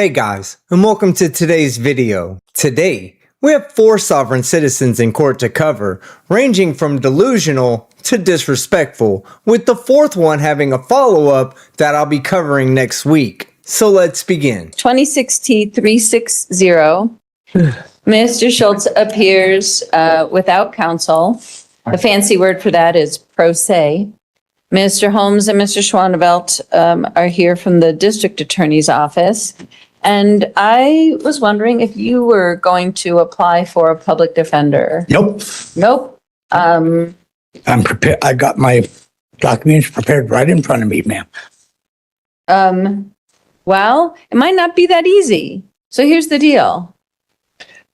Hey guys, and welcome to today's video. Today, we have 4 sovereign citizens in court to cover, ranging from delusional to disrespectful, with the 4th one having a follow-up that I'll be covering next week. So let's begin. 26T360. Mr. Schultz appears without counsel. The fancy word for that is pro se. Mr. Holmes and Mr. Schwanevelt are here from the district attorney's office. And I was wondering if you were going to apply for a public defender. Nope. Nope. I'm prepared. I got my documents prepared right in front of me, ma'am. Well, it might not be that easy. So here's the deal.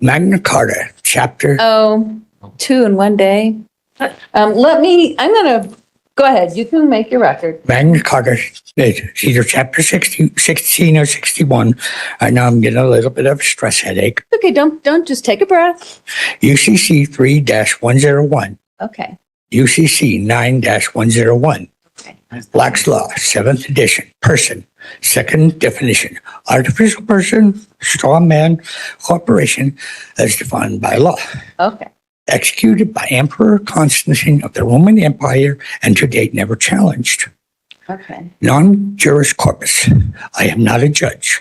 Magna Carta, chapter. Oh, 2 in one day. I'm gonna, go ahead. You can make your record. Magna Carta is either chapter 16 or 61. I know I'm getting a little bit of a stress headache. Okay, don't just take a breath. UCC 3-101. Okay. UCC 9-101. Okay. Black's Law, 7th edition. Person, 2nd definition. Artificial person, straw man, corporation as defined by law. Okay. Executed by Emperor Constantine of the Roman Empire and to date never challenged. Okay. Non-juris corpus. I am not a judge.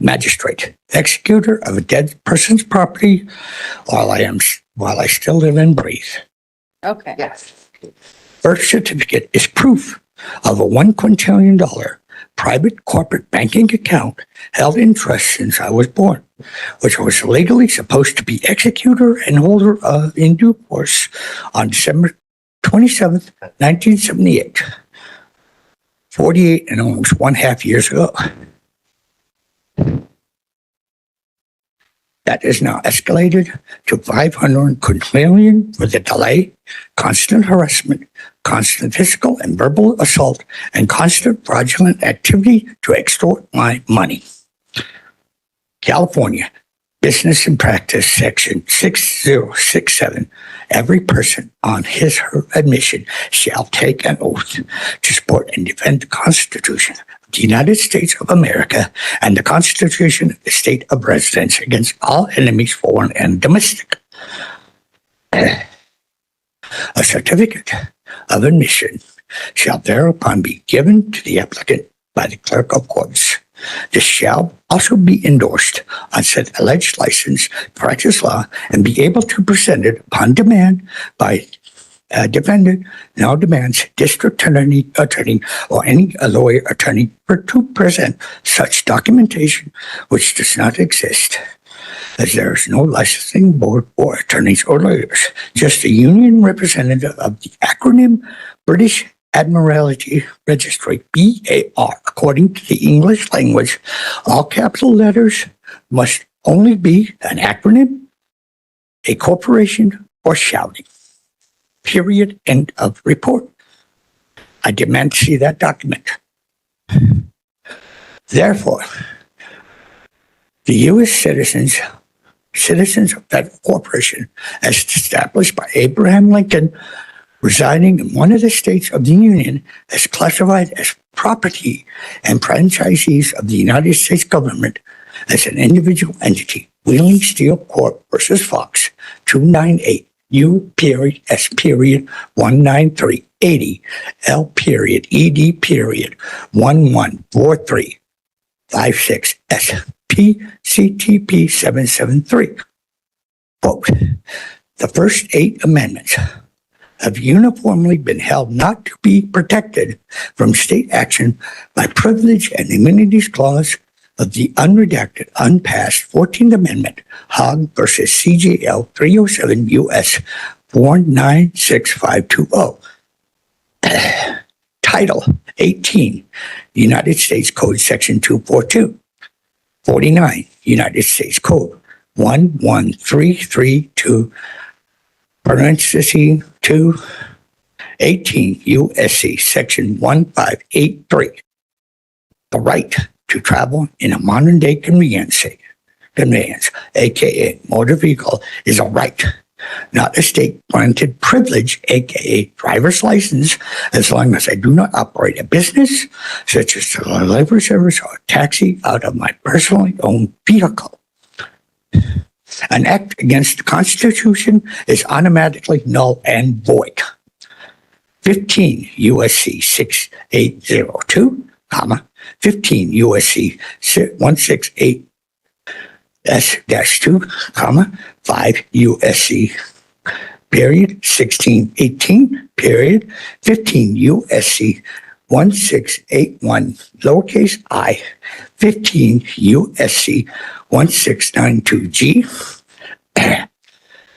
Magistrate. Executor of a dead person's property while I still live and breathe. Okay. Yes. Birth certificate is proof of a $1 quintillion private corporate banking account held in trust since I was born, which I was legally supposed to be executor and holder of in due course on December 27th, 1978, 48 and almost 1/2 years ago. That is now escalated to 500 quintillion for the delay, constant harassment, constant physical and verbal assault, and constant fraudulent activity to extort my money. California, Business and Practice, Section 6067. Every person on his or her admission shall take an oath to support and defend the Constitution of the United States of America and the Constitution of the State of Residence against all enemies, foreign and domestic. A certificate of admission shall thereupon be given to the applicant by the clerk of courts. This shall also be endorsed on said alleged license to practice law and be able to present it upon demand by defendant now demands district attorney or any lawyer attorney to present such documentation which does not exist, as there is no licensing board or attorneys or lawyers, just a union representative of the acronym British Admiralty Registry, BAR. According to the English language, all capital letters must only be an acronym, a corporation, or shouting. Period. End of report. I demand to see that document. Therefore, the U.S. citizens of Federal Corporation, as established by Abraham Lincoln, residing in one of the states of the Union, as classified as property and franchisees of the United States government as an individual entity. Wheeling Steel Corp. versus Fox, 298 U period S period 19380 L period ED period 114356 S P CTP 773. Quote, the first 8 amendments have uniformly been held not to be protected from state action by privilege and immunities clause of the unredacted, unpassed 14th Amendment, Hogg versus CJL 307 U.S. 496520. Title 18, United States Code Section 242. 49, United States Code 11332. Parenthesis 2, 18 U.S.C. Section 1583. The right to travel in a modern day conveyance, aka motor vehicle, is a right not a state-granted privilege, aka driver's license, as long as I do not operate a business, such as a delivery service or a taxi, out of my personally owned vehicle. An act against the Constitution is automatically null and void. 15 USC 6802, 15 USC 168 S-2, 5 USC period 1618 period 15 USC 1681 lowercase I 15 USC 1692G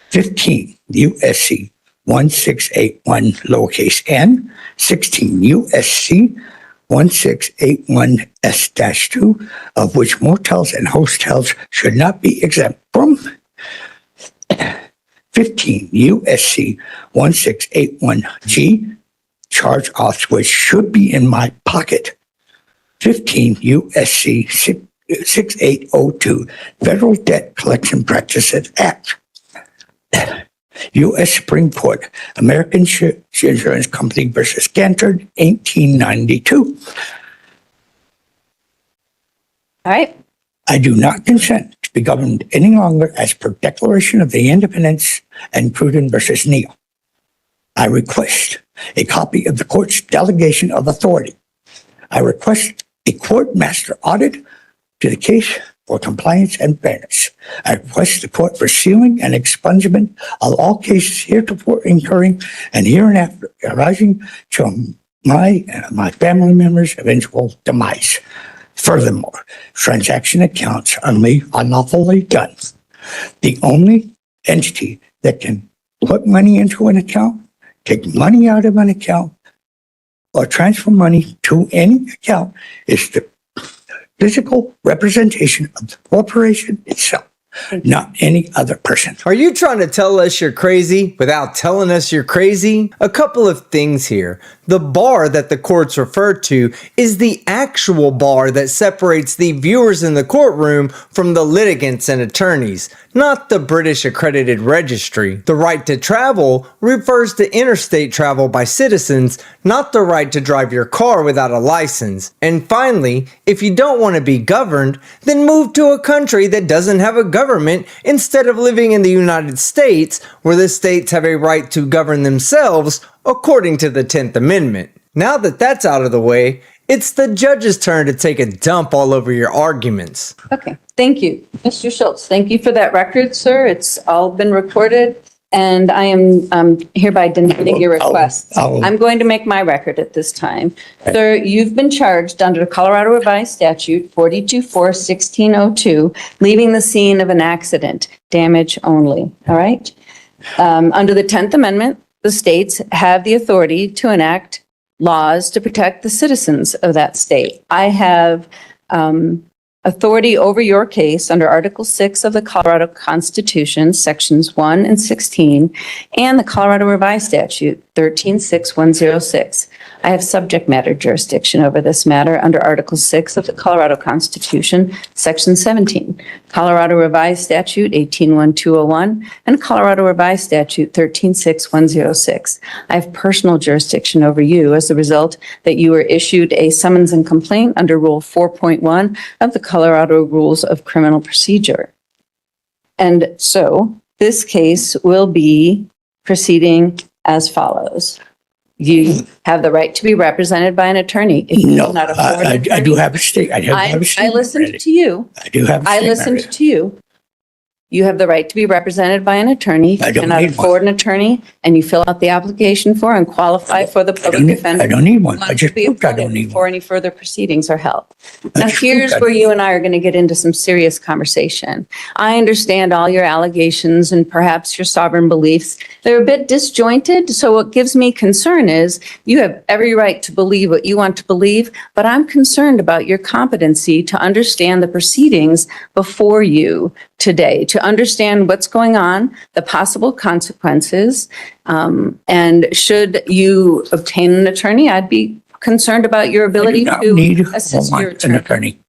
15 USC 1681 lowercase n 16 USC 1681S-2, of which motels and hostels should not be exempt from. 15 USC 1681G, charge offs which should be in my pocket. 15 USC 6802, Federal Debt Collection Practices Act. U.S. Supreme Court, American Insurance Company versus Cantor, 1892. All right. I do not consent to be governed any longer as per Declaration of the Independence and Cruden versus Neal. I request a copy of the court's delegation of authority. I request a court master audit to the case for compliance and fairness. I request the court for sealing and expungement of all cases heretofore incurring and hereinafter arising to my and my family members' eventual demise. Furthermore, transaction accounts are unlawfully done. The only entity that can put money into an account, take money out of an account, or transfer money to any account is the physical representation of the corporation itself, not any other person. Are you trying to tell us you're crazy without telling us you're crazy? A couple of things here. The bar that the courts refer to is the actual bar that separates the viewers in the courtroom from the litigants and attorneys, not the British accredited registry. The right to travel refers to interstate travel by citizens, not the right to drive your car without a license. And finally, if you don't want to be governed, then move to a country that doesn't have a government instead of living in the United States, where the states have a right to govern themselves according to the 10th Amendment. Now that that's out of the way, it's the judge's turn to take a dump all over your arguments. Okay. Thank you. Mr. Schultz, thank you for that record, sir. It's all been recorded, and I am hereby denying your request. I'm going to make my record at this time. Sir, you've been charged under Colorado Revised Statute 424-1602, leaving the scene of an accident, damage only. All right? Under the 10th Amendment, the states have the authority to enact laws to protect the citizens of that state. I have authority over your case under Article 6 of the Colorado Constitution, Sections 1 and 16, and the Colorado Revised Statute 136106. I have subject matter jurisdiction over this matter under Article 6 of the Colorado Constitution, Section 17, Colorado Revised Statute 181201, and Colorado Revised Statute 136106. I have personal jurisdiction over you as a result that you were issued a summons and complaint under Rule 4.1 of the Colorado Rules of Criminal Procedure. And so this case will be proceeding as follows. You have the right to be represented by an attorney. If you No, cannot afford an I do attorney- have a state. I listened ready. to you. I do have a I statement listened ready. to you. You have the right to be represented by an attorney. If I you don't cannot need one. afford an attorney and you fill out the application for and qualify for the public defender. I don't need one. I must just be proved I appointed don't need before one. any further proceedings are held. I Now, just here's proved I where don't you and I are going to get into some serious conversation. I understand all your allegations and perhaps your sovereign beliefs. They're a bit disjointed, so what gives me concern is you have every right to believe what you want to believe, but I'm concerned about your competency to understand the proceedings before you today, to understand what's going on, the possible consequences, and should you obtain an attorney, I'd be concerned about your I do ability not to need assist your an attorney.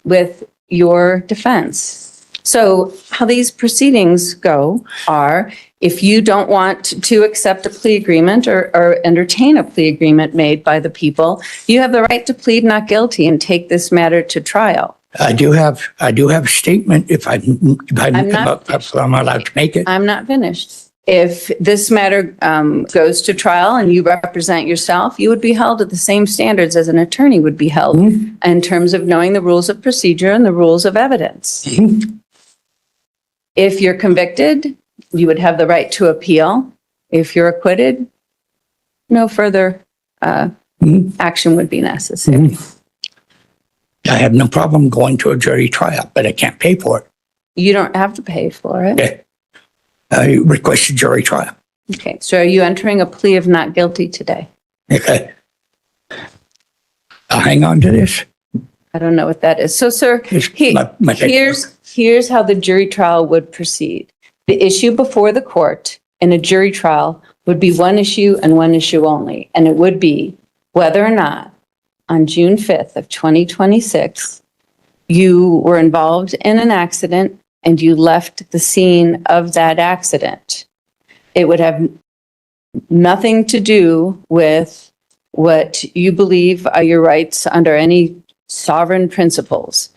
with your defense. So how these proceedings go are, if you don't want to accept a plea agreement or entertain a plea agreement made by the people, you have the right to plead not guilty and take this matter to trial. I do have a statement if I'm allowed to make it. I'm not finished. If this matter goes to trial and you represent yourself, you would be held at the same standards as an attorney would be held in terms of knowing the rules of procedure and the rules of evidence. If you're convicted, you would have the right to appeal. If you're acquitted, no further action would be necessary. I have no problem going to a jury trial, but I can't pay for it. You don't have to pay for it. Okay. I request a jury trial. Okay, so are you entering a plea of not guilty today? Okay. I'll hang on to this. I don't know what that is. So, sir, here's how the jury trial would proceed. The issue before the court in a jury trial would be one issue and one issue only, and it would be whether or not on June 5th of 2026, you were involved in an accident and you left the scene of that accident. It would have nothing to do with what you believe are your rights under any sovereign principles.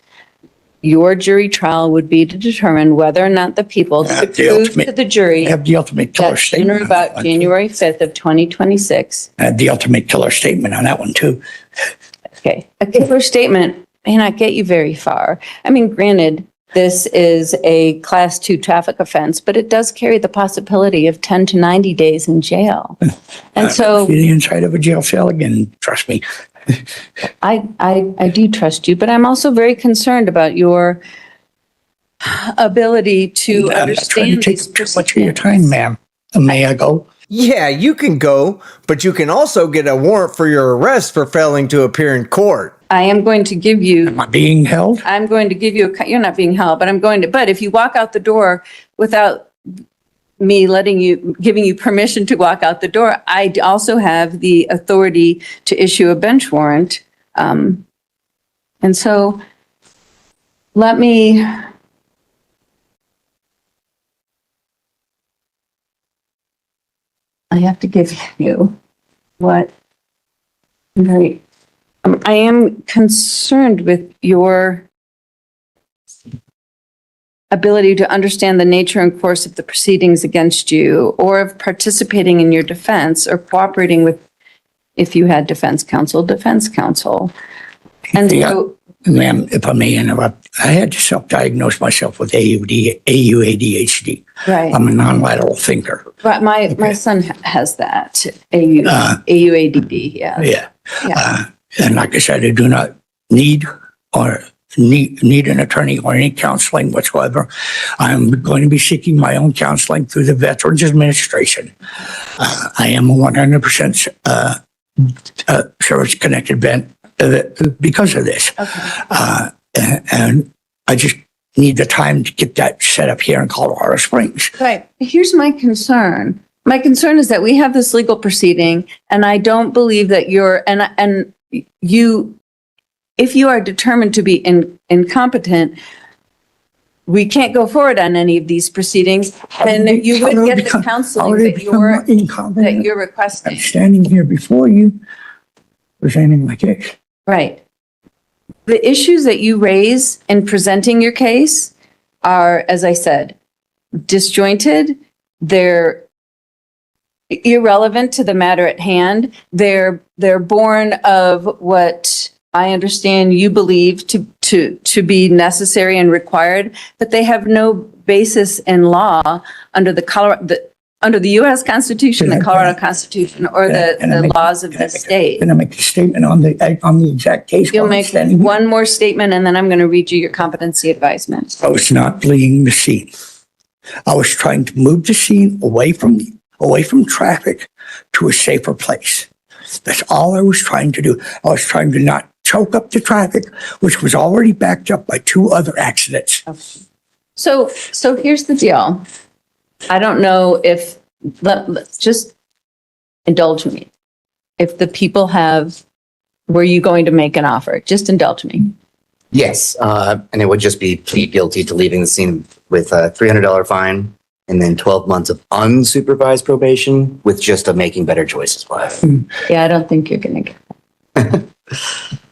Your jury trial would be to determine whether or not the people could prove to the jury have the ultimate killer that statement. on or about January 5th of 2026. I have the ultimate killer statement on that one too. Okay, a killer statement may not get you very far. I mean, granted, this is a class 2 traffic offense, but it does carry the possibility of 10 to 90 days in jail. And so See the inside of a jail cell again, trust me. I do trust you, but I'm also very concerned about your ability to I'm not trying understand to these take too much of your proceedings. time, ma'am. May I go? Yeah, you can go, but you can also get a warrant for your arrest for failing to appear in court. I am going to give you, Am I being held? I'm going to give you, you're not being held, but but if you walk out the door without me giving you permission to walk out the door, I also have the authority to issue a bench warrant. And so let me, I have to give you what, right. I am concerned with your ability to understand the nature and course of the proceedings against you, or of participating in your defense, or cooperating with, if you had defense counsel. And Yeah. so, Ma'am, if I may interrupt, I had to self-diagnose myself with ADHD. right, I'm a non-lateral thinker. but my son has that, AUADD, yeah. Yeah. Yeah. And like I said, I do not need an attorney or any counseling whatsoever. I'm going to be seeking my own counseling through the Veterans Administration. I am a 100% service-connected vet because of this. Okay. And I just need the time to get that set up here in Colorado Springs. Right. Here's my concern. My concern is that we have this legal proceeding, and I don't believe that if you are determined to be incompetent, we can't go forward on any of these proceedings, and you wouldn't get the counseling that you're requesting. I'm standing here before you, presenting my case. Right. The issues that you raise in presenting your case are, as I said, disjointed. They're irrelevant to the matter at hand. They're born of what I understand you believe to be necessary and required, but they have no basis in law under the U.S. Constitution, the Colorado Constitution, or the laws of the state. Can I make a statement on the exact case? You'll make one more statement, and then I'm going to read you your competency advisement. I was not fleeing the scene. I was trying to move the scene away from traffic to a safer place. That's all I was trying to do. I was trying to not choke up the traffic, which was already backed up by 2 other accidents. Okay. So here's the deal. I don't know if, let's just indulge me. If the people were you going to make an offer? Just indulge me. Yes, and it would just be plead guilty to leaving the scene with a $300 fine and then 12 months of unsupervised probation with just a making better choices plan. Yeah, I don't think you're gonna get.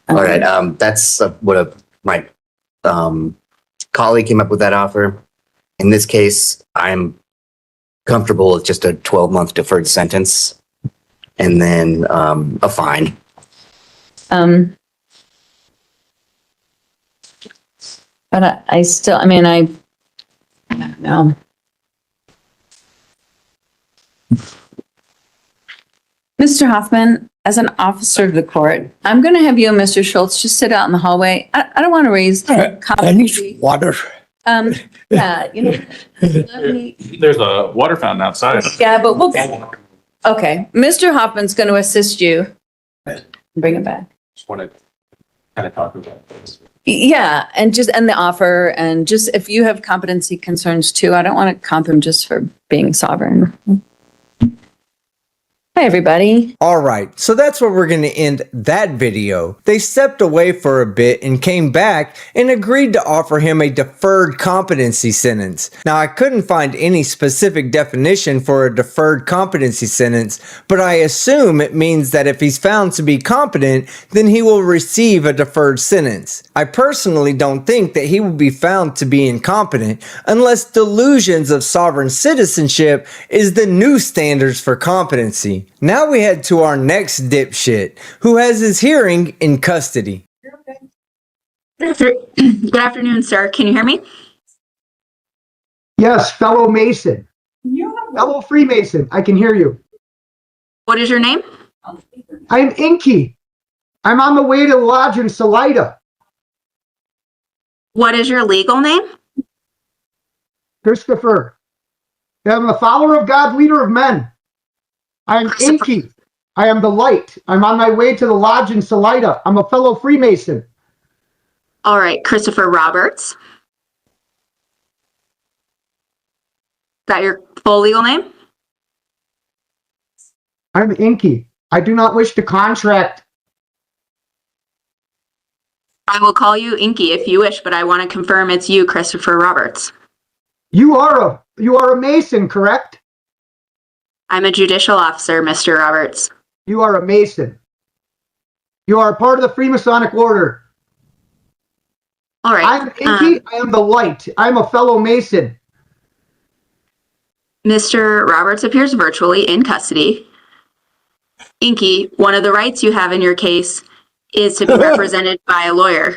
All right, that's what my colleague came up with that offer. In this case, I'm comfortable with just a 12-month deferred sentence and then a fine. But I still, I mean, I don't know. Mr. Hoffman, as an officer of the court, I'm going to have you and Mr. Schultz just sit out in the hallway. I don't want to raise. I need water. Yeah, you know. let me- There's a water fountain outside. Yeah, but we'll, okay. Mr. Hoffman's going to assist you. Bring it back. Just want to kind of talk about this. Yeah, and the offer, and just if you have competency concerns too, I don't want to comp him just for being sovereign. Hi, everybody. All right, so that's where we're going to end that video. They stepped away for a bit and came back and agreed to offer him a deferred competency sentence. Now, I couldn't find any specific definition for a deferred competency sentence, but I assume it means that if he's found to be competent, then he will receive a deferred sentence. I personally don't think that he will be found to be incompetent unless delusions of sovereign citizenship is the new standards for competency. Now we head to our next dipshit, who has his hearing in custody. Good afternoon, sir. Can you hear me? Yes, fellow Mason. Fellow Freemason, I can hear you. What is your name? I am Inky. I'm on the way to the lodge in Salida. What is your legal name? Christopher. I'm a follower of God, leader of men. I am Inky. I am the light. I'm on my way to the lodge in Salida. I'm a fellow Freemason. All right, Christopher Roberts. Is that your full legal name? I'm Inky. I do not wish to contract. I will call you Inky if you wish, but I want to confirm it's you, Christopher Roberts. You are a Mason, correct? I'm a judicial officer, Mr. Roberts. You are a Mason. You are a part of the Freemasonic order. All right. I'm Inky. I am the light. I'm a fellow Mason. Mr. Roberts appears virtually in custody. Inky, one of the rights you have in your case is to be represented by a lawyer.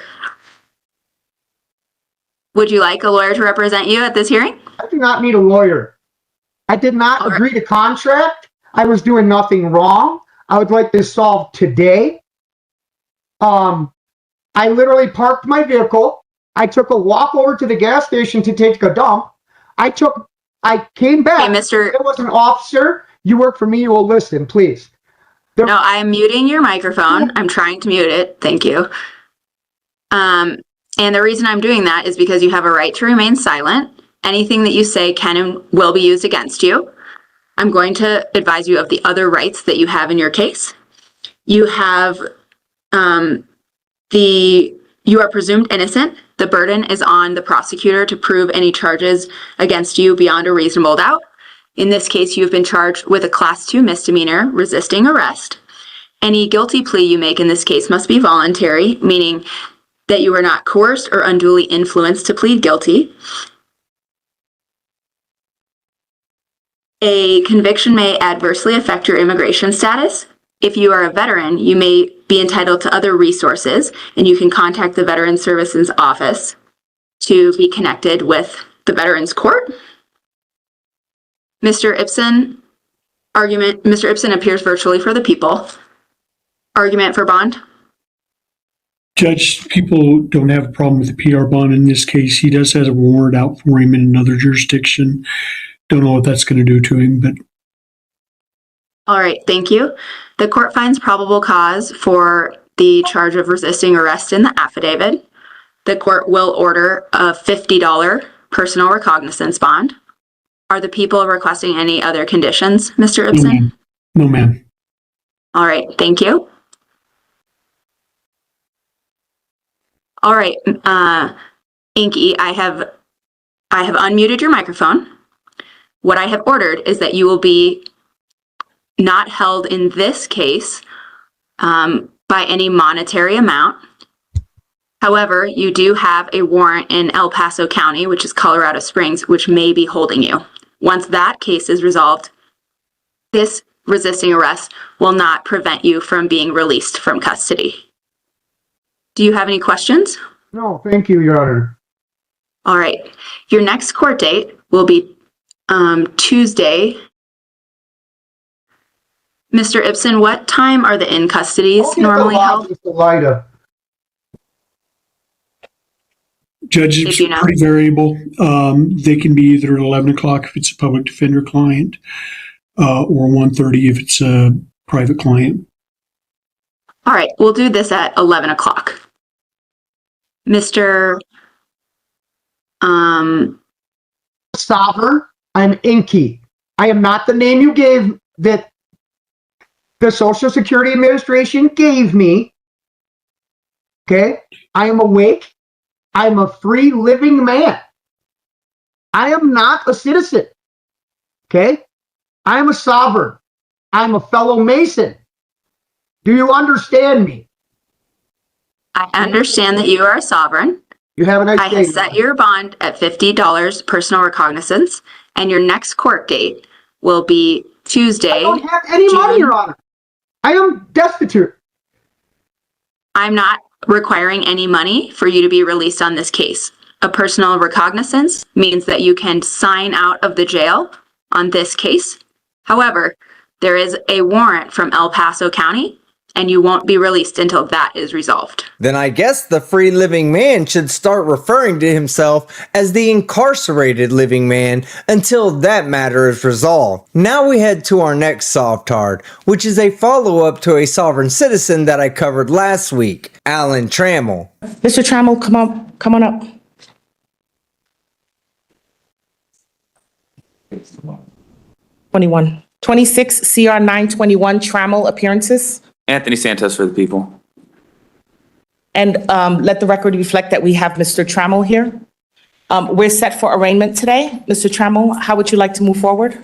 Would you like a lawyer to represent you at this hearing? I do not need a lawyer. I did not agree to contract. I was doing nothing wrong. I would like this solved today. I literally parked my vehicle. I took a walk over to the gas station to take a dump. I came back. Okay, Mr. There was an officer. You work for me. You will listen, please. No, I'm muting your microphone. I'm trying to mute it. Thank you. And the reason I'm doing that is because you have a right to remain silent. Anything that you say can and will be used against you. I'm going to advise you of the other rights that you have in your case. You have you are presumed innocent. The burden is on the prosecutor to prove any charges against you beyond a reasonable doubt. In this case, you've been charged with a Class 2 misdemeanor, resisting arrest. Any guilty plea you make in this case must be voluntary, meaning that you are not coerced or unduly influenced to plead guilty. A conviction may adversely affect your immigration status. If you are a veteran, you may be entitled to other resources, and you can contact the Veteran Services Office to be connected with the Veterans Court. Mr. Ibsen appears virtually for the people. Argument for bond. Judge, people don't have a problem with the PR bond in this case. He does have a warrant out for him in another jurisdiction. Don't know what that's going to do to him, but. All right, thank you. The court finds probable cause for the charge of resisting arrest in the affidavit. The court will order a $50 personal recognizance bond. Are the people requesting any other conditions, Mr. Ibsen? No, ma'am. All right, thank you. All right, Inky, I have unmuted your microphone. What I have ordered is that you will be not held in this case by any monetary amount. However, you do have a warrant in El Paso County, which is Colorado Springs, which may be holding you. Once that case is resolved, this resisting arrest will not prevent you from being released from custody. Do you have any questions? No, thank you, Your Honor. All right. Your next court date will be Tuesday. Mr. Ibsen, what time are the in custodies normally held? Mr. Lyda. Judge, If it's you know. pretty variable. They can be either at 11 o'clock if it's a public defender client, or 1:30 if it's a private client. All right, we'll do this at 11 o'clock. Mr. Sovereign, I'm Inky. I am not the name you gave that the Social Security Administration gave me. Okay? I am awake. I'm a free living man. I am not a citizen. Okay? I am a sovereign. I'm a fellow Mason. Do you understand me? I understand that you are a sovereign. You have a nice I day. have set your bond at $50 personal recognizance, and your next court date will be Tuesday. I don't have any money, June. Your Honor. I am destitute. I'm not requiring any money for you to be released on this case. A personal recognizance means that you can sign out of the jail on this case. However, there is a warrant from El Paso County, and you won't be released until that is resolved. Then I guess the free living man should start referring to himself as the incarcerated living man until that matter is resolved. Now we head to our next Sovtard, which is a follow-up to a sovereign citizen that I covered last week, Alan Trammell. Mr. Trammell, come on up. '21. 26 CR 921 Trammell appearances. Anthony Santos for the people. And let the record reflect that we have Mr. Trammell here. We're set for arraignment today. Mr. Trammell, how would you like to move forward?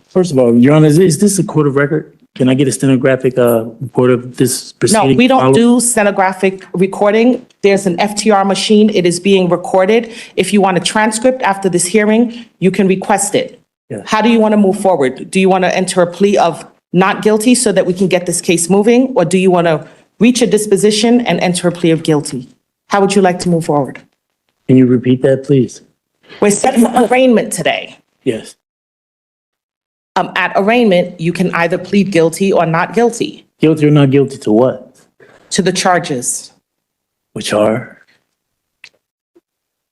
First of all, Your Honor, is this a court of record? Can I get a stenographic report of this proceeding? No, we don't do stenographic recording. There's an FTR machine. It is being recorded. If you want a transcript after this hearing, you can request it. Yeah. How do you want to move forward? Do you want to enter a plea of not guilty so that we can get this case moving? Or do you want to reach a disposition and enter a plea of guilty? How would you like to move forward? Can you repeat that, please? We're set for arraignment today. Yes. At arraignment, you can either plead guilty or not guilty Guilty or not guilty to what? to the charges. Which are?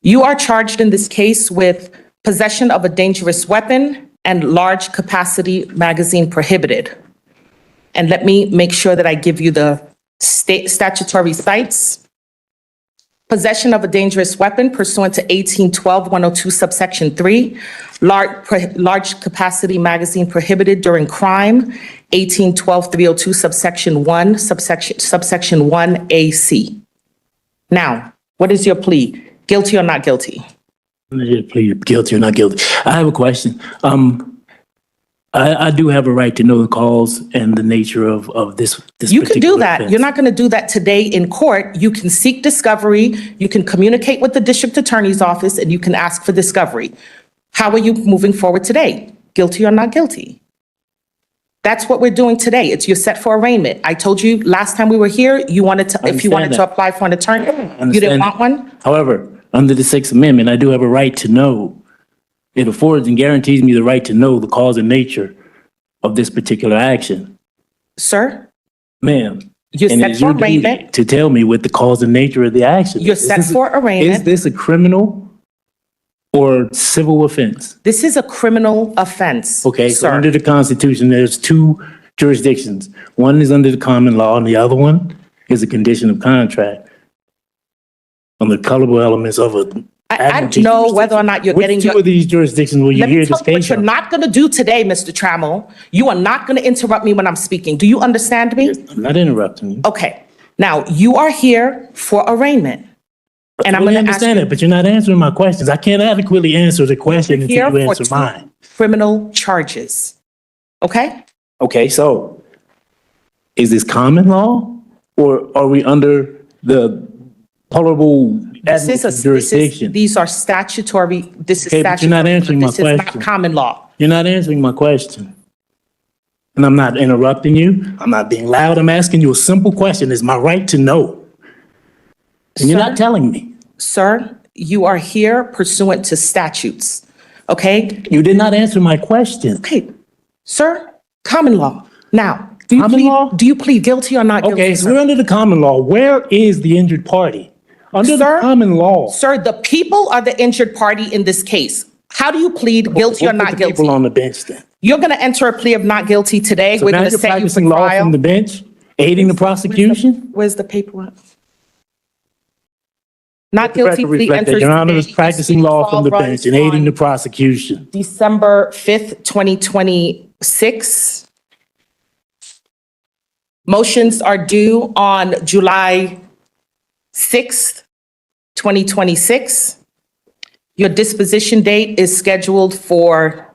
You are charged in this case with possession of a dangerous weapon and large capacity magazine prohibited. And let me make sure that I give you the state statutory cites. Possession of a dangerous weapon pursuant to 1812-102 subsection 3, large capacity magazine prohibited during crime, 1812-302 subsection 1, subsection 1AC. Now, what is your plea? Guilty or not guilty? I'm going to plead guilty or not guilty. I have a question. I do have a right to know the cause and the nature of this You can do particular that. offense. You're not going to do that today in court. You can seek discovery. You can communicate with the district attorney's office and you can ask for discovery. How are you moving forward today? Guilty or not guilty? That's what we're doing today. You're set for arraignment. I told you last time we were here, you wanted to, if you wanted to that. apply for an attorney, you understand didn't that. want one? However, under the Sixth Amendment, I do have a right to know. It affords and guarantees me the right to know the cause and nature of this particular action. Sir, Ma'am. you're And it set is for your duty arraignment. to tell me what the cause and nature of the action is. You're set Is this- for Is arraignment. this a criminal or civil offense? This is a criminal offense. Okay, so sir. under the Constitution, there's two jurisdictions. One is under the common law and the other one is a condition of contract. On the colorable elements of a. I don't know whether or not you're getting Which two your. of these jurisdictions will you Let hear me tell this you what case you're from? not going to do today, Mr. Trammell. You are not going to interrupt me when I'm speaking. Do you understand me? I'm not interrupting you. Okay. Now, you are here for arraignment. And I'm I going to ask understand you it, but you're not answering my questions. I can't adequately answer the question here until you for answer two mine. criminal charges. Okay? Okay, so is this common law or are we under the tolerable jurisdiction? These are statutory, this is Okay, but you're not statutory. answering my This is not question. common law. You're not answering my question. And I'm not interrupting you. I'm not being loud. I'm asking you a simple question. It's my right to know. And you're not telling me. Sir, you are here pursuant to statutes, okay? You did not answer my question. Okay, sir, common law. Now, Common law? do you plead guilty or not guilty, Okay, so sir? we're under the common law. Where is the injured party? Under the Sir? common law. Sir, the people are the injured party in this case. How do you plead guilty or We'll put not the guilty? people on the bench then. You're going to enter a plea of not guilty today. So We're now going to you're set you practicing for law trial. from the bench, aiding the prosecution? Where's the paperwork? Not The record guilty plea reflect that enters Your Honor is today. practicing law from the Trial bench and aiding runs the on prosecution. December 5th, 2026. Motions are due on July 6th, 2026. Your disposition date is scheduled for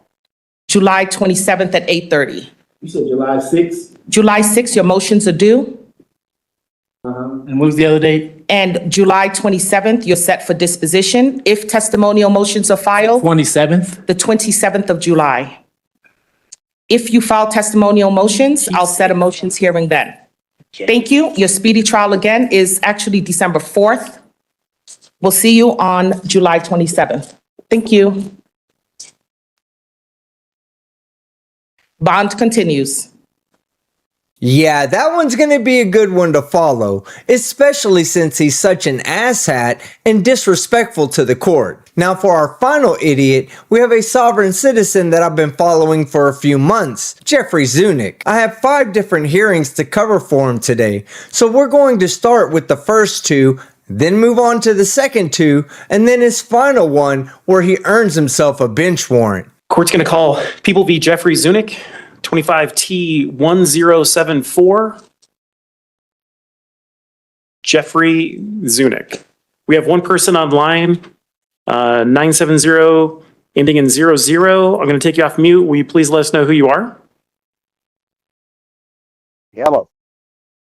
July 27th at 8:30. You said July 6th? July 6th, your motions are due. And what was the other date? And July 27th, you're set for disposition. If testimonial motions are filed, 27th? the 27th of July. If you file testimonial motions, I'll set a motions hearing then. Thank you. Your speedy trial again is actually December 4th. We'll see you on July 27th. Thank you. Bond continues. Yeah, that one's gonna be a good one to follow, especially since he's such an asshat and disrespectful to the court. Now for our final idiot, we have a sovereign citizen that I've been following for a few months, Jeffrey Zunick. I have 5 different hearings to cover for him today, so we're going to start with the first 2, then move on to the second 2, and then his final one where he earns himself a bench warrant. Court's going to call People v. Jeffrey Zunick, 25T1074. Jeffrey Zunick. We have one person online, 970 ending in 00. I'm going to take you off mute. Will you please let us know who you are? Hello,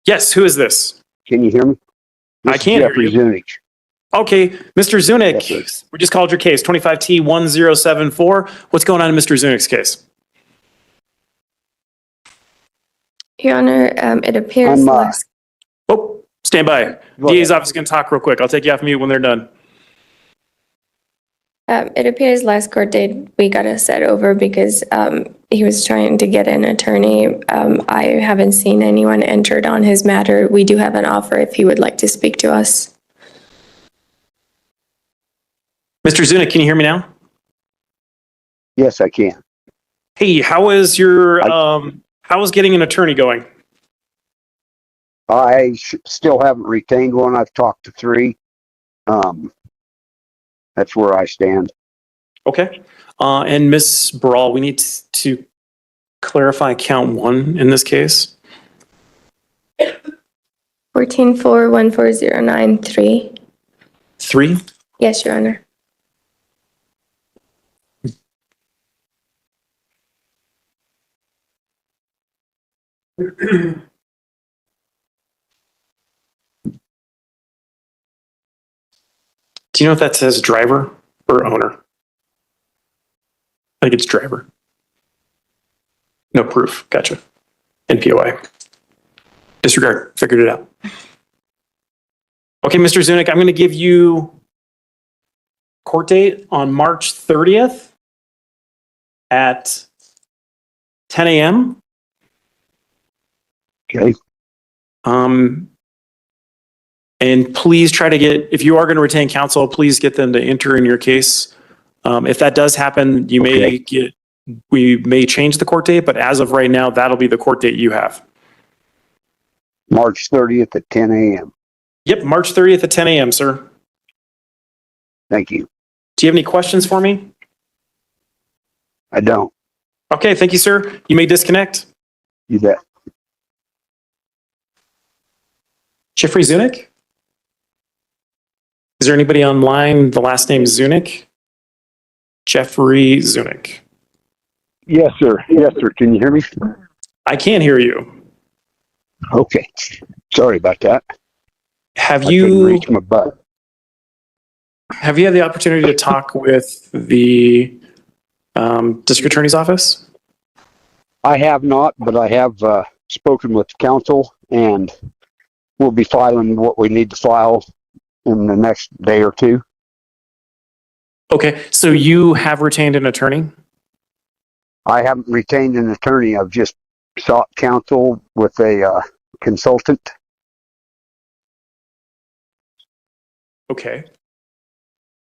Yes, who is this? can you hear me? I can hear Jeffrey you. Zunich. Okay, Mr. Zunick, Yes, we just called your case, 25T1074. What's going on in Mr. Zunick's case? Your Honor, it appears I'm, last, Oh, stand by. Go DA's ahead. office is going to talk real quick. I'll take you off mute when they're done. it appears last court date we got to set over because he was trying to get an attorney. I haven't seen anyone entered on his matter. We do have an offer if he would like to speak to us. Mr. Zunick, can you hear me now? Yes, I can. Hey, how is getting an attorney going? I still haven't retained one. I've talked to 3. That's where I stand. Okay. And Ms. Brawl, we need to clarify count 1 in this case. 14414093. 3. Yes, Your Honor. Do you know if that says driver or owner? I think it's driver. No proof. Gotcha. NPOI. Disregard. Figured it out. Okay, Mr. Zunick, I'm going to give you court date on March 30th at 10 a.m. Okay. And please try to get, if you are going to retain counsel, please get them to enter in your case. If that does happen, we may change the court date, but as of right now, that'll be the court date you have. March 30th at 10 a.m. Yep, March 30th at 10 a.m., sir. Thank you. Do you have any questions for me? I don't. Okay, thank you, sir. You may disconnect. You bet. Jeffrey Zunick? Is there anybody online, the last name Zunick? Jeffrey Zunick. Yes, sir. Yes, sir. Can you hear me? I can hear you. Okay. Sorry about that. Have I couldn't you reach my butt. had the opportunity to talk with the district attorney's office? I have not, but I have spoken with the council, and we'll be filing what we need to file in the next day or two. Okay, so you have retained an attorney? I haven't retained an attorney. I've just sought counsel with a consultant. Okay.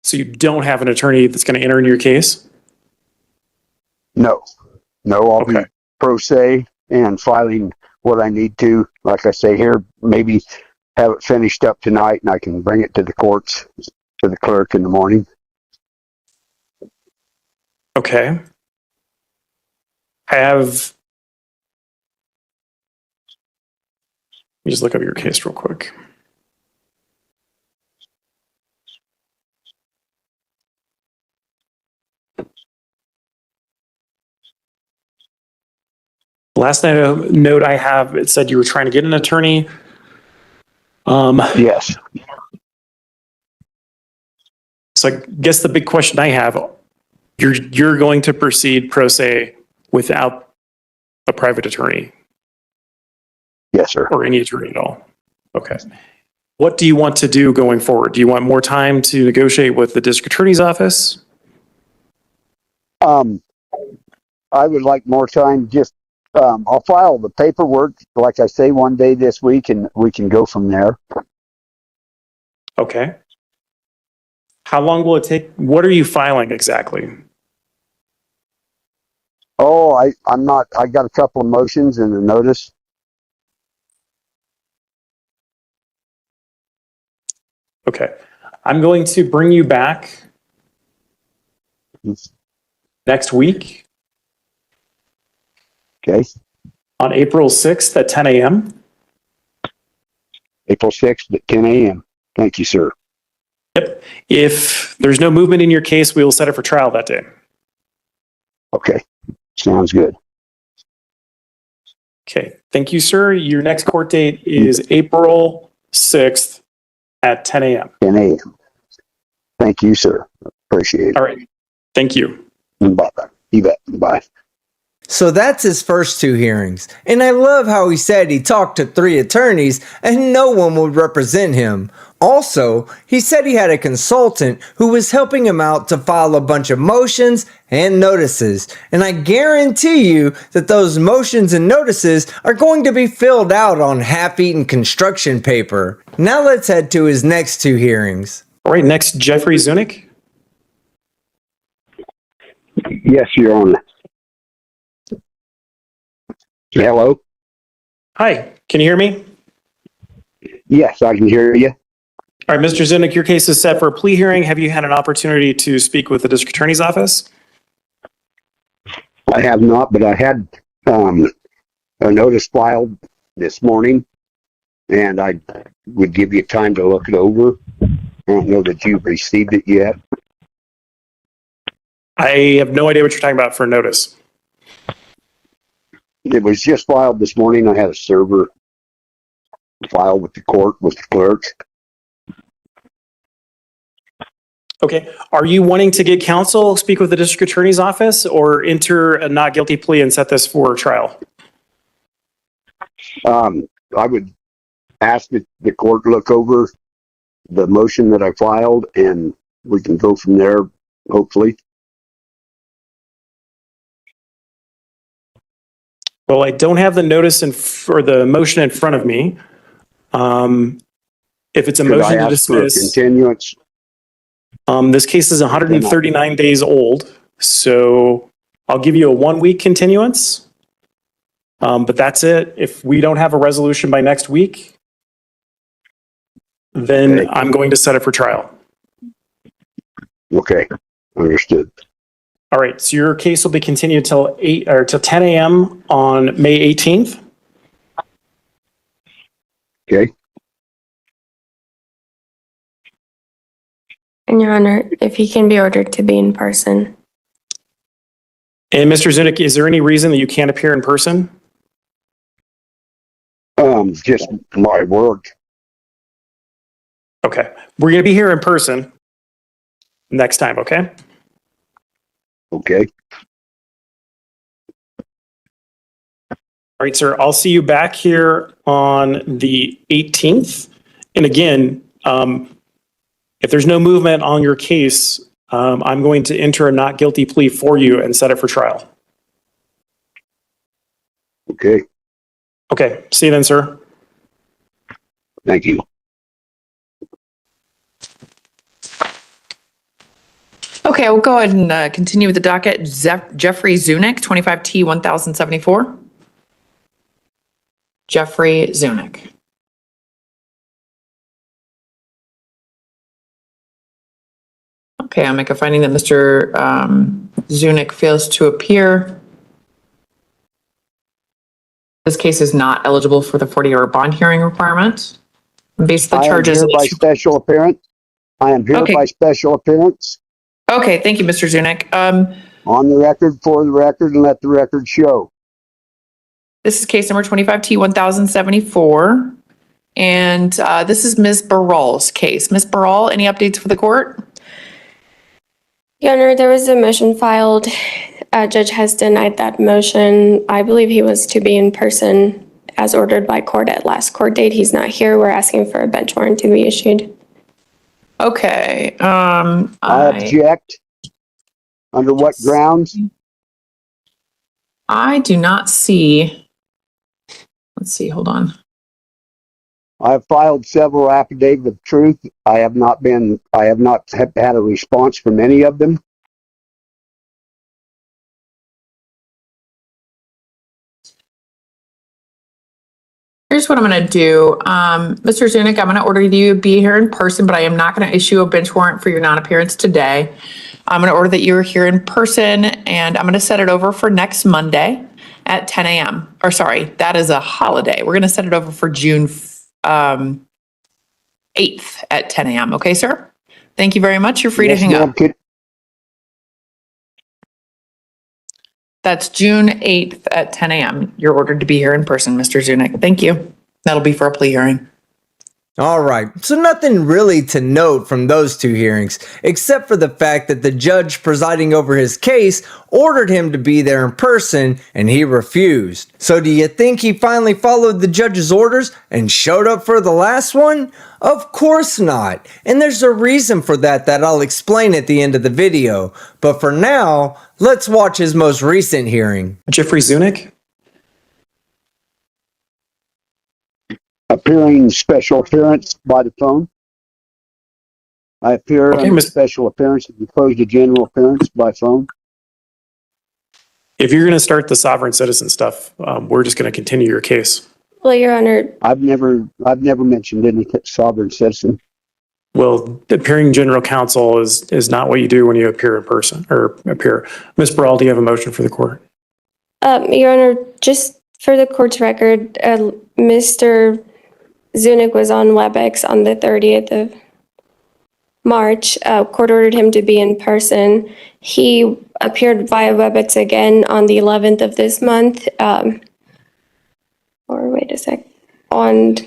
So you don't have an attorney that's going to enter in your case? No, I'll Okay. be pro se and filing what I need to. Like I say here, maybe have it finished up tonight, and I can bring it to the courts, to the clerk in the morning. Okay. Let me just look up your case real quick. Last note I have, it said you were trying to get an attorney. Yes. So I guess the big question I have, you're going to proceed pro se without a private attorney Yes, sir. or any attorney at all? Okay. What do you want to do going forward? Do you want more time to negotiate with the district attorney's office? I would like more time. Just I'll file the paperwork, like I say, one day this week, and we can go from there. Okay. How long will it take? What are you filing exactly? Oh, I'm not. I got a couple of motions and a notice. Okay. I'm going to bring you back next week Okay. on April 6th at 10 a.m. April 6th at 10 a.m. Thank you, sir. Yep. If there's no movement in your case, we will set it for trial that day. Okay. Sounds good. Okay. Thank you, sir. Your next court date is April 6th at 10 a.m. 10 a.m. Thank you, sir. Appreciate it. All right. Thank you. Bye. You bet. Bye. So that's his first two hearings. And I love how he said he talked to 3 attorneys and no one would represent him. Also, he said he had a consultant who was helping him out to file a bunch of motions and notices. And I guarantee you that those motions and notices are going to be filled out on half-eaten construction paper. Now let's head to his next 2 hearings. All right. Next, Jeffrey Zunick. Yes, Your Honor. Hello? Hi. Can you hear me? Yes, I can hear you. All right, Mr. Zunick, your case is set for a plea hearing. Have you had an opportunity to speak with the district attorney's office? I have not, but I had a notice filed this morning, and I would give you time to look it over. I don't know that you've received it yet. I have no idea what you're talking about for a notice. It was just filed this morning. I had a server file with the court, with the clerk. Okay. Are you wanting to get counsel, speak with the district attorney's office, or enter a not guilty plea and set this for trial? I would ask the court to look over the motion that I filed, and we can go from there, hopefully. Well, I don't have the notice or the motion in front of me. If it's a Could I motion to ask for a dismiss, continuance? this case is 139 days old, so I'll give you a 1-week continuance. But that's it. If we don't have a resolution by next week, then Okay. I'm going to set it for trial. Okay, understood. All right, so your case will be continued till 10 a.m. on May 18th. Okay. And Your Honor, if he can be ordered to be in person. And Mr. Zunick, is there any reason that you can't appear in person? Just my work. Okay. We're going to be here in person next time, okay? Okay. All right, sir. I'll see you back here on the 18th. And again, if there's no movement on your case, I'm going to enter a not guilty plea for you and set it for trial. Okay. Okay. See you then, sir. Thank you. Okay, we'll go ahead and continue with the docket. Jeffrey Zunick, 25T 1074. Jeffrey Zunick. Okay, I'll make a finding that Mr. Zunick fails to appear. This case is not eligible for the 40-hour bond hearing requirement. Based on the charges. I am here by special appearance. I am here Okay. by special appearance. Okay, thank you, Mr. Zunick. On the record, for the record, and let the record show. This is case number 25T 1074. And this is Ms. Baral's case. Ms. Baral, any updates for the court? Your Honor, there was a motion filed. Judge has denied that motion. I believe he was to be in person as ordered by court at last court date. He's not here. We're asking for a bench warrant to be issued. Okay. I object. Under what grounds? I do not see. Let's see, hold on. I have filed several affidavits of truth. I have not had a response from any of them. Here's what I'm going to do. Mr. Zunick, I'm going to order you to be here in person, but I am not going to issue a bench warrant for your non-appearance today. I'm going to order that you're here in person, and I'm going to set it over for next Monday at 10 a.m. Or sorry, that is a holiday. We're going to set it over for June 8th at 10 a.m. Okay, sir? Thank you very much. You're free to hang up. That's June 8th at 10 a.m. You're ordered to be here in person, Mr. Zunick. Thank you. That'll be for a plea hearing. All right, so nothing really to note from those two hearings, except for the fact that the judge presiding over his case ordered him to be there in person and he refused. So do you think he finally followed the judge's orders and showed up for the last one? Of course not. And there's a reason for that I'll explain at the end of the video. But for now, let's watch his most recent hearing. Jeffrey Zunick? Appearing special appearance by the phone. I appear on special appearance as opposed to general appearance by phone. If you're going to start the sovereign citizen stuff, we're just going to continue your case. Well, Your Honor. I've never mentioned any sovereign citizen. Well, appearing general counsel is not what you do when you appear in person or appear. Ms. Baral, do you have a motion for the court? Your Honor, just for the court's record, Mr. Zunick was on WebEx on the 30th of March. Court ordered him to be in person. He appeared via WebEx again on the 11th of this month. Or wait a sec. On the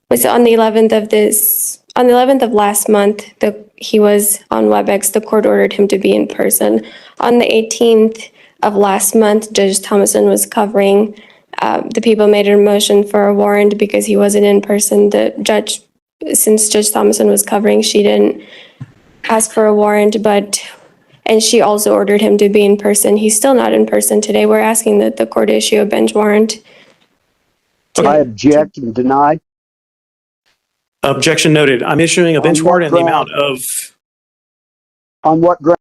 11th of last month, he was on WebEx. The court ordered him to be in person. On the 18th of last month, Judge Thomason was covering. The people made a motion for a warrant because he wasn't in person. Since Judge Thomason was covering, she didn't ask for a warrant, and she also ordered him to be in person. He's still not in person today. We're asking that the court issue a bench warrant. I object and deny. Objection noted. I'm issuing a bench warrant in the amount of... On what ground?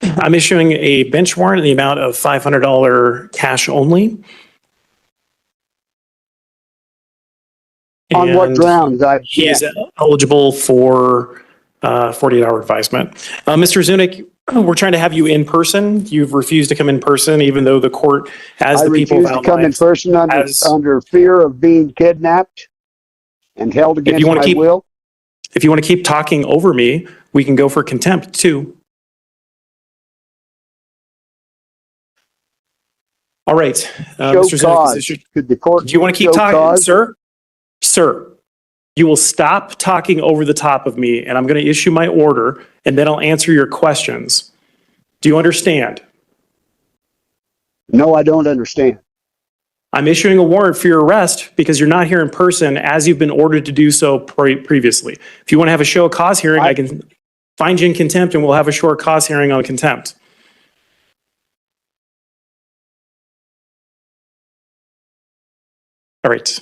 I'm issuing a bench warrant in the amount of $500 cash only. On what grounds? He is eligible for 48-hour advisement. Mr. Zunick, we're trying to have you in person. You've refused to come in person, even though the court, as the people refuse to come in person under fear of being kidnapped and held against my will. If you want to keep talking over me, we can go for contempt too. All right, Mr. Zunick, Could the court do you want to keep show talking, cause? sir? Sir, you will stop talking over the top of me, and I'm going to issue my order, and then I'll answer your questions. Do you understand? No, I don't understand. I'm issuing a warrant for your arrest because you're not here in person as you've been ordered to do so previously. If you want to have a show of cause hearing, I can find you in contempt and we'll have a short cause hearing on contempt. All right.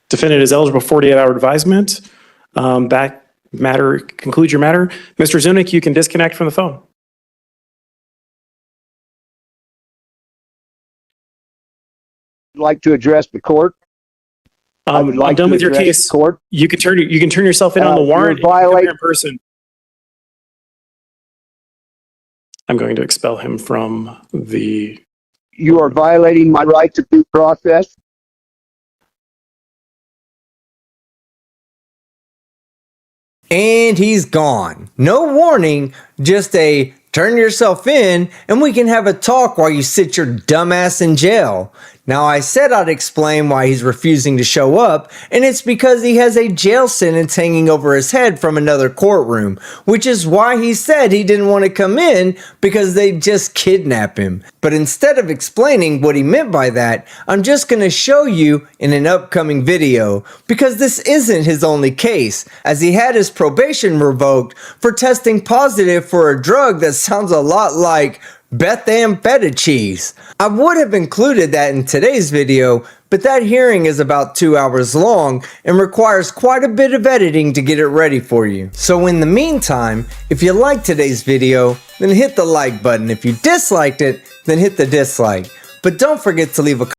Defendant is eligible for 48-hour advisement. Conclude your matter. Mr. Zunick, you can disconnect from the phone. I'd like to address the court. I'm done with your case. Court. You can turn yourself in on the warrant. You're violating in person. I'm going to expel him from the. You are violating my right to due process. And he's gone. No warning, just a turn yourself in and we can have a talk while you sit your dumb ass in jail. Now, I said I'd explain why he's refusing to show up, and it's because he has a jail sentence hanging over his head from another courtroom, which is why he said he didn't want to come in because they'd just kidnap him. But instead of explaining what he meant by that, I'm just going to show you in an upcoming video, because this isn't his only case, as he had his probation revoked for testing positive for a drug that sounds a lot like methamphetamine. I would have included that in today's video, but that hearing is about 2 hours long and requires quite a bit of editing to get it ready for you. So in the meantime, if you liked today's video, then hit the like button. If you disliked it, then hit the dislike. But don't forget to leave a